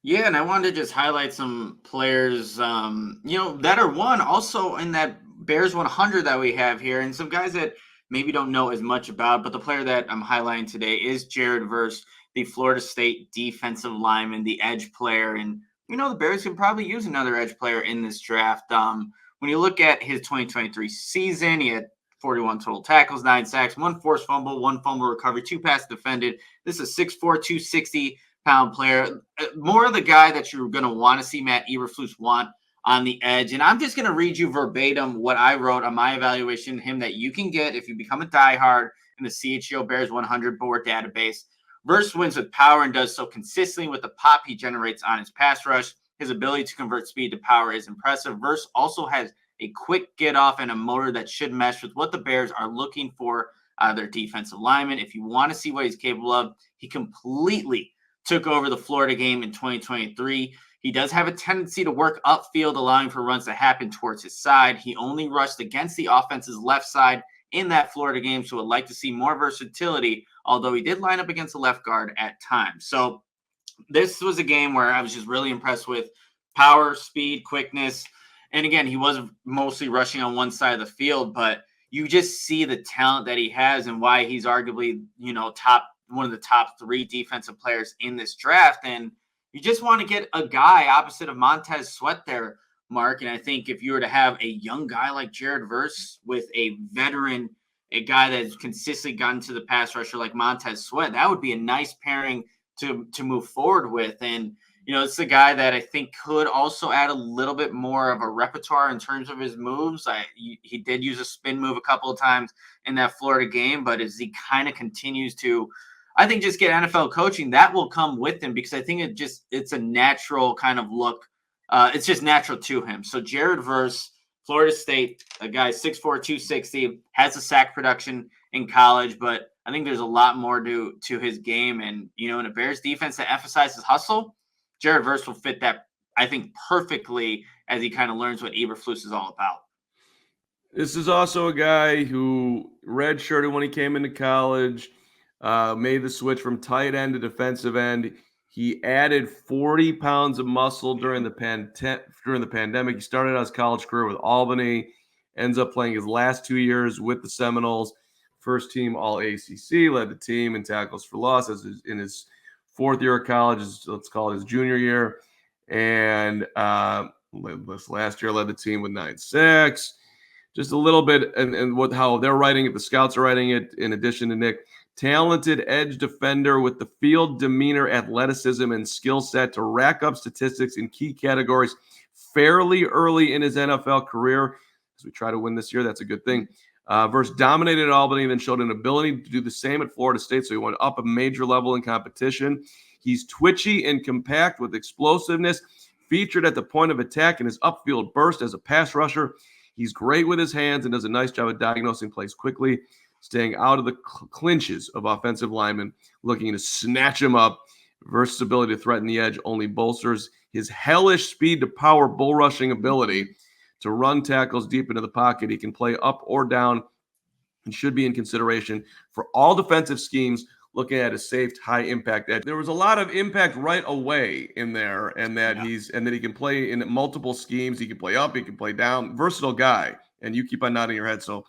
Yeah, and I wanted to just highlight some players, that are one also in that Bears 100 that we have here, and some guys that maybe don't know as much about. But the player that I'm highlighting today is Jared Verse, the Florida State defensive lineman, the edge player, and the Bears could probably use another edge player in this draft. When you look at his 2023 season, he had 41 total tackles, 9 sacks, one forced fumble, one fumble recovery, two pass defended. This is 6'4", 260-pound player, more of the guy that you're going to want to see Matt Eberflus want on the edge. And I'm just going to read you verbatim what I wrote on my evaluation of him that you can get if you become a diehard in the CHGO Bears 100 board database. Verse wins with power and does so consistently with the pop he generates on his pass rush. His ability to convert speed to power is impressive. Verse also has a quick get off and a motor that should mesh with what the Bears are looking for out of their defensive linemen. If you want to see what he's capable of, he completely took over the Florida game in 2023. He does have a tendency to work upfield, allowing for runs to happen towards his side. He only rushed against the offense's left side in that Florida game, so would like to see more versatility, although he did line up against the left guard at times. So this was a game where I was just really impressed with power, speed, quickness. And again, he was mostly rushing on one side of the field, but you just see the talent that he has and why he's arguably, one of the top three defensive players in this draft. And you just want to get a guy opposite of Montez Sweat there, Mark. And I think if you were to have a young guy like Jared Verse with a veteran, a guy that's consistently gotten to the pass rusher like Montez Sweat, that would be a nice pairing to move forward with. And it's a guy that I think could also add a little bit more of a repertoire in terms of his moves. He did use a spin move a couple of times in that Florida game, but as he kind of continues to, I think, just get NFL coaching, that will come with him, because I think it's a natural kind of look. It's just natural to him. So Jared Verse, Florida State, a guy 6'4", 260, has a sack production in college, but I think there's a lot more to his game. And, in a Bears defense that emphasizes hustle, Jared Verse will fit that, I think, perfectly as he kind of learns what Eberflus is all about. This is also a guy who redshirted when he came into college, made the switch from tight end to defensive end. He added 40 pounds of muscle during the pandemic. He started out his college career with Albany, ends up playing his last 2 years with the Seminoles. First team All ACC, led the team in tackles for loss in his fourth year of college, let's call it his junior year. And this last year led the team with 9 sacks. Just a little bit, and how they're writing it, the scouts are writing it, in addition to Nick. Talented edge defender with the field demeanor, athleticism, and skill set to rack up statistics in key categories fairly early in his NFL career. As we try to win this year, that's a good thing. Verse dominated at Albany, then showed an ability to do the same at Florida State, so he went up a major level in competition. He's twitchy and compact with explosiveness, featured at the point of attack in his upfield burst as a pass rusher. He's great with his hands and does a nice job of diagnosing plays quickly, staying out of the clinches of offensive linemen looking to snatch him up. Versus ability to threaten the edge only bolsters his hellish speed to power bull rushing ability to run tackles deep into the pocket. He can play up or down and should be in consideration for all defensive schemes, looking at a safe, high impact edge. There was a lot of impact right away in there, and that he can play in multiple schemes. He can play up, he can play down. Versatile guy. And you keep on nodding your head, so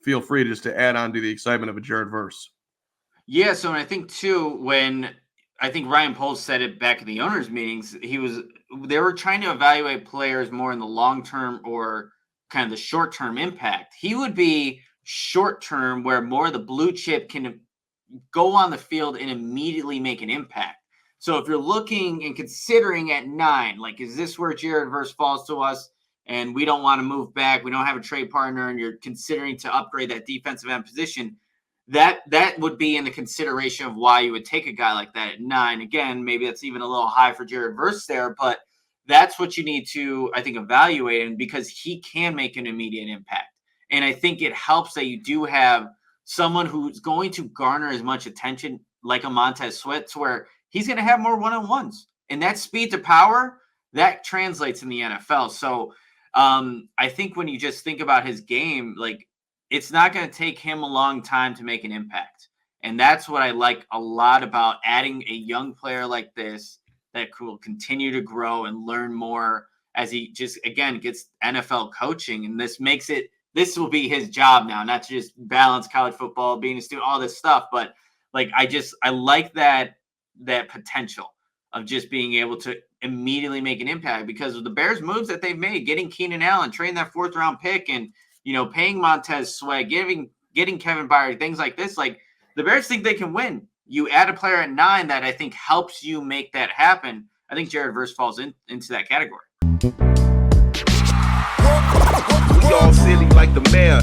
feel free just to add on to the excitement of a Jared Verse. Yeah, so I think too, when I think Ryan Poles said it back in the owners' meetings, they were trying to evaluate players more in the long term or kind of the short term impact. He would be short term, where more of the blue chip can go on the field and immediately make an impact. So if you're looking and considering at 9, like, is this where Jared Verse falls to us? And we don't want to move back. We don't have a trade partner, and you're considering to upgrade that defensive end position. That would be in the consideration of why you would take a guy like that at 9. Again, maybe that's even a little high for Jared Verse there, but that's what you need to, I think, evaluate him, because he can make an immediate impact. And I think it helps that you do have someone who's going to garner as much attention like a Montez Sweat, to where he's going to have more one-on-ones. And that speed to power, that translates in the NFL. So I think when you just think about his game, like, it's not going to take him a long time to make an impact. And that's what I like a lot about adding a young player like this that will continue to grow and learn more as he just, again, gets NFL coaching. And this will be his job now, not to just balance college football, being a student, all this stuff. But like, I like that potential of just being able to immediately make an impact because of the Bears moves that they've made, getting Keenan Allen, trading that 4th round pick, and, paying Montez Sweat, getting Kevin Byard, things like this. Like, the Bears think they can win. You add a player at 9 that I think helps you make that happen. I think Jared Verse falls into that category. We all silly like the mayor.